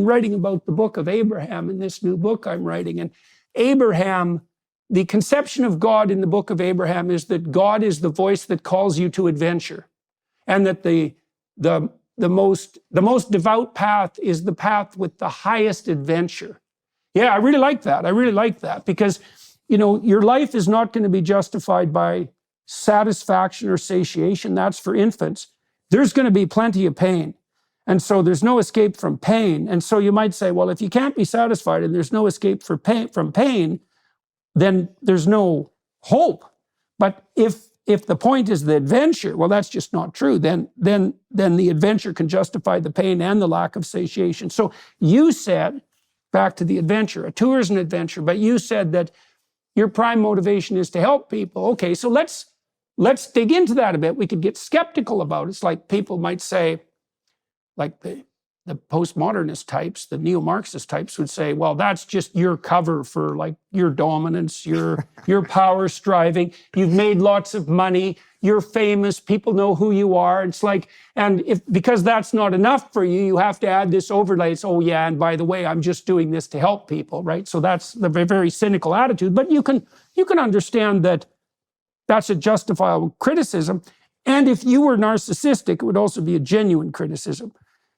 been writing about the book of Abraham in this new book I'm writing. And Abraham, the conception of God in the book of Abraham is that God is the voice that calls you to adventure. And that the most devout path is the path with the highest adventure. Yeah, I really like that. I really like that because, your life is not going to be justified by satisfaction or satiation. That's for infants. There's going to be plenty of pain. And so there's no escape from pain. And so you might say, well, if you can't be satisfied and there's no escape from pain, then there's no hope. But if the point is the adventure, well, that's just not true. Then the adventure can justify the pain and the lack of satiation. So you said, back to the adventure, a tour is an adventure, but you said that your prime motivation is to help people. Okay, so let's dig into that a bit. We could get skeptical about it. It's like people might say, like the postmodernist types, the neo-Marxist types would say, well, that's just your cover for like your dominance, your power striving. You've made lots of money. You're famous. People know who you are. It's like, and because that's not enough for you, you have to add this overlay. It's, oh yeah, and by the way, I'm just doing this to help people, right? So that's the very cynical attitude. But you can understand that that's a justifiable criticism. And if you were narcissistic, it would also be a genuine criticism.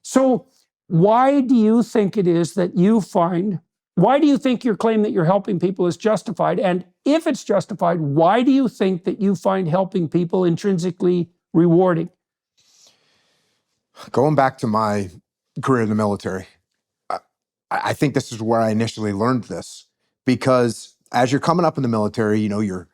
So why do you think it is that why do you think your claim that you're helping people is justified? And if it's justified, why do you think that you find helping people intrinsically rewarding? Going back to my career in the military, I think this is where I initially learned this, because as you're coming up in the military, you're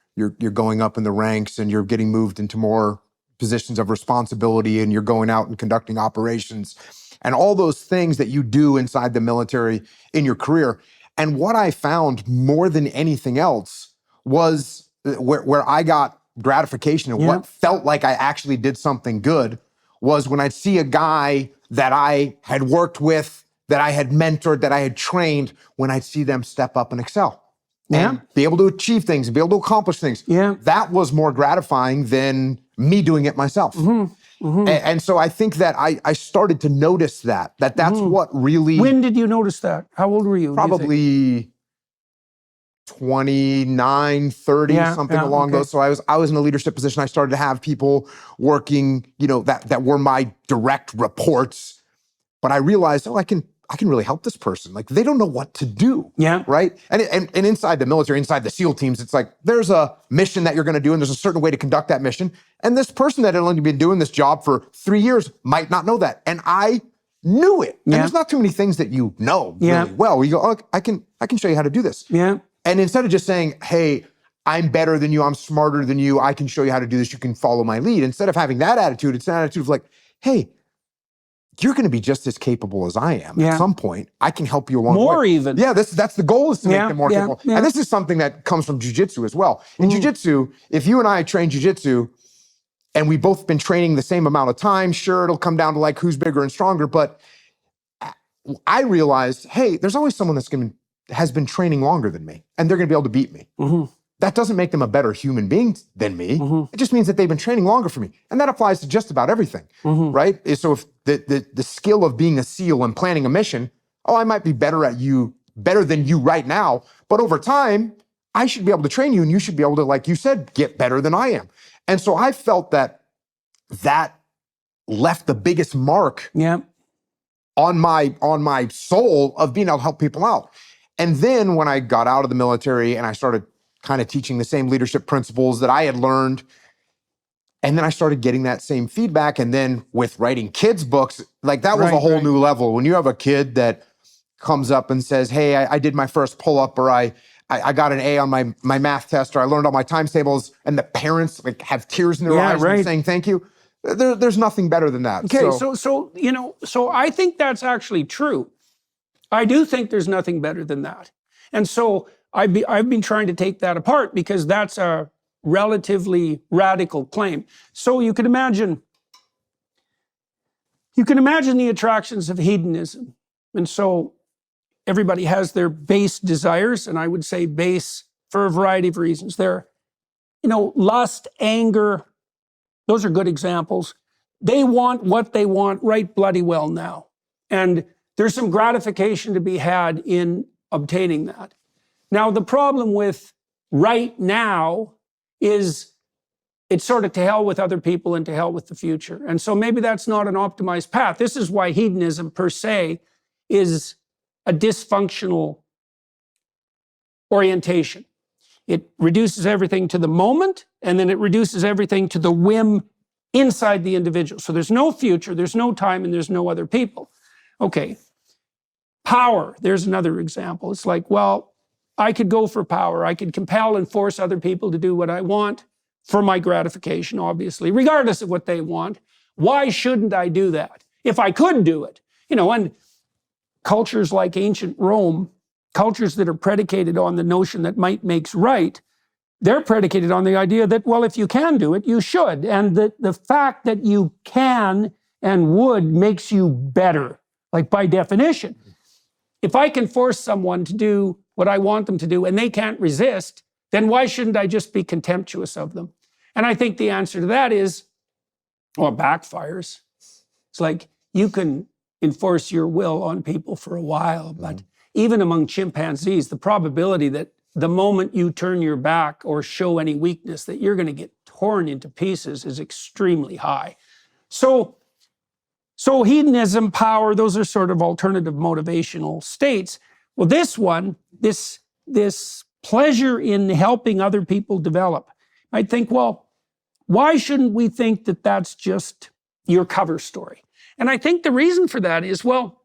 going up in the ranks and you're getting moved into more positions of responsibility, and you're going out and conducting operations and all those things that you do inside the military in your career. And what I found more than anything else was where I got gratification and what felt like I actually did something good was when I'd see a guy that I had worked with, that I had mentored, that I had trained, when I'd see them step up and excel. And be able to achieve things, and be able to accomplish things. That was more gratifying than me doing it myself. And so I think that I started to notice that's what really... When did you notice that? How old were you? Probably 29, 30, something along those. So I was in a leadership position. I started to have people working, that were my direct reports. But I realized, I can really help this person. Like, they don't know what to do. Right? And inside the military, inside the SEAL teams, it's like, there's a mission that you're going to do, and there's a certain way to conduct that mission. And this person that had only been doing this job for 3 years might not know that. And I knew it. And there's not too many things that you know really well. You go, oh, I can show you how to do this. And instead of just saying, hey, I'm better than you, I'm smarter than you, I can show you how to do this, you can follow my lead. Instead of having that attitude, it's an attitude of like, hey, you're going to be just as capable as I am. At some point, I can help you along the way. More even. Yeah, that's the goal, is to make them more capable. And this is something that comes from jiu-jitsu as well. In jiu-jitsu, if you and I train jiu-jitsu and we've both been training the same amount of time, sure, it'll come down to like who's bigger and stronger. But I realized, hey, there's always someone has been training longer than me, and they're going to be able to beat me. That doesn't make them a better human being than me. It just means that they've been training longer for me. And that applies to just about everything, right? So if the skill of being a SEAL and planning a mission, I might be better than you right now, but over time, I should be able to train you, and you should be able to, like you said, get better than I am. And so I felt that left the biggest mark on my soul of being able to help people out. And then when I got out of the military and I started kind of teaching the same leadership principles that I had learned, and then I started getting that same feedback. And then with writing kids' books, like that was a whole new level. When you have a kid that comes up and says, hey, I did my first pull-up, or I got an A on my math test, or I learned all my times tables, and the parents like have tears in their eyes and saying thank you. There's nothing better than that. Okay, so I think that's actually true. I do think there's nothing better than that. And so I've been trying to take that apart, because that's a relatively radical claim. So you can imagine the attractions of hedonism. And so everybody has their base desires, and I would say base for a variety of reasons. They're, lust, anger, those are good examples. They want what they want right bloody well now. And there's some gratification to be had in obtaining that. Now, the problem with right now is it's sort of to hell with other people and to hell with the future. And so maybe that's not an optimized path. This is why hedonism per se is a dysfunctional orientation. It reduces everything to the moment, and then it reduces everything to the whim inside the individual. So there's no future, there's no time, and there's no other people. Okay. Power, there's another example. It's like, well, I could go for power. I could compel and force other people to do what I want for my gratification, obviously, regardless of what they want. Why shouldn't I do that? If I could do it, and cultures like ancient Rome, cultures that are predicated on the notion that might makes right, they're predicated on the idea that, well, if you can do it, you should. And that the fact that you can and would makes you better, like by definition. If I can force someone to do what I want them to do and they can't resist, then why shouldn't I just be contemptuous of them? And I think the answer to that is, well, it backfires. It's like you can enforce your will on people for a while, but even among chimpanzees, the probability that the moment you turn your back or show any weakness that you're going to get torn into pieces is extremely high. So hedonism, power, those are sort of alternative motivational states. Well, this one, this pleasure in helping other people develop, I'd think, well, why shouldn't we think that that's just your cover story? And I think the reason for that is, well,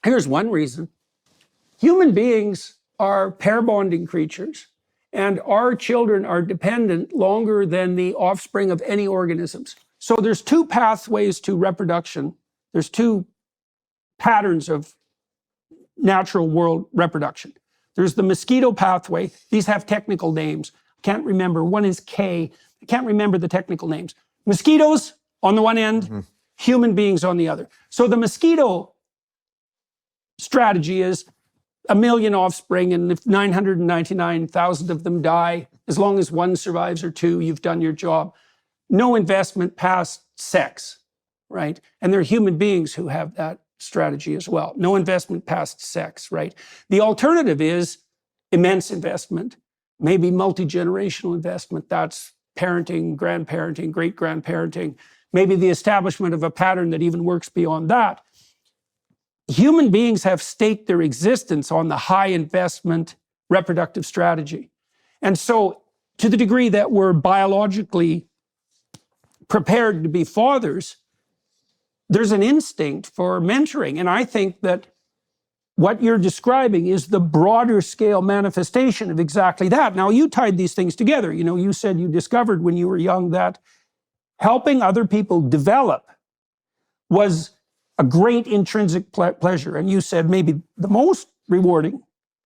here's one reason. Human beings are pair bonding creatures, and our children are dependent longer than the offspring of any organisms. So there's two pathways to reproduction. There's two patterns of natural world reproduction. There's the mosquito pathway. These have technical names. I can't remember. One is K. I can't remember the technical names. Mosquitoes on the one end, human beings on the other. So the mosquito strategy is 1 million offspring, and if 999,000 of them die, as long as one survives or two, you've done your job. No investment past sex, right? And there are human beings who have that strategy as well. No investment past sex, right? The alternative is immense investment, maybe multi-generational investment. That's parenting, grandparenting, great-grandparenting, maybe the establishment of a pattern that even works beyond that. Human beings have staked their existence on the high investment reproductive strategy. And so to the degree that we're biologically prepared to be fathers, there's an instinct for mentoring. And I think that what you're describing is the broader scale manifestation of exactly that. Now, you tied these things together. You said you discovered when you were young that helping other people develop was a great intrinsic pleasure. And you said maybe the most rewarding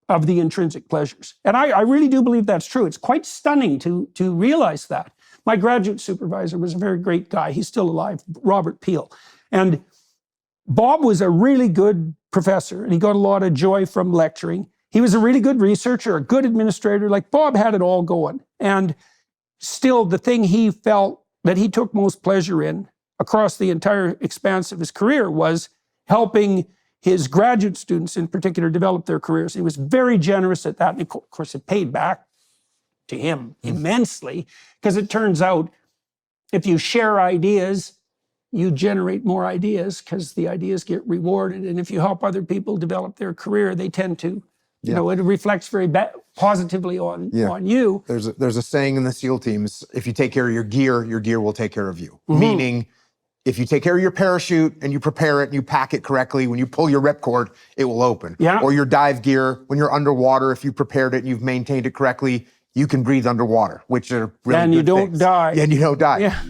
of the intrinsic pleasures. And I really do believe that's true. It's quite stunning to realize that. My graduate supervisor was a very great guy. He's still alive, Robert Peel. And Bob was a really good professor, and he got a lot of joy from lecturing. He was a really good researcher, a good administrator. Like, Bob had it all going. And still, the thing he felt that he took most pleasure in across the entire expanse of his career was helping his graduate students in particular develop their careers. He was very generous at that. And of course, it paid back to him immensely, because it turns out if you share ideas, you generate more ideas because the ideas get rewarded. And if you help other people develop their career, they tend to, it reflects very positively on you. There's a saying in the SEAL teams, if you take care of your gear will take care of you. Meaning, if you take care of your parachute and you prepare it and you pack it correctly, when you pull your ripcord, it will open. Yeah. Or your dive gear, when you're underwater, if you prepared it and you've maintained it correctly, you can breathe underwater, which are really and you don't things. die. And you don't die. Yeah.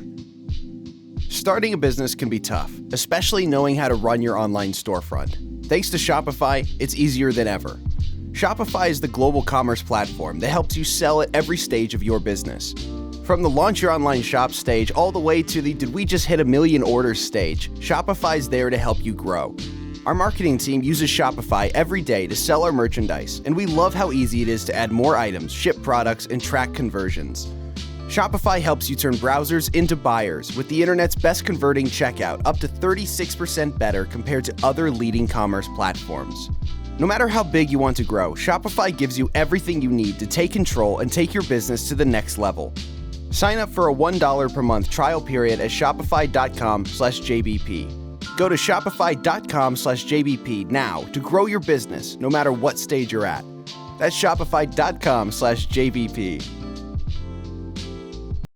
Starting a business can be tough, especially knowing how to run your online storefront. Thanks to Shopify, it's easier than ever. Shopify is the global commerce platform that helps you sell at every stage of your business. From the launch your online shop stage all the way to the did we just hit 1 million orders stage, Shopify's there to help you grow. Our marketing team uses Shopify every day to sell our merchandise, and we love how easy it is to add more items, ship products, and track conversions. Shopify helps you turn browsers into buyers with the internet's best converting checkout, up to 36% better compared to other leading commerce platforms. No matter how big you want to grow, Shopify gives you everything you need to take control and take your business to the next level. Sign up for a $1 per month trial period at shopify.com/JBP. Go to shopify.com/JBP now to grow your business no matter what stage you're at. That's shopify.com/JBP.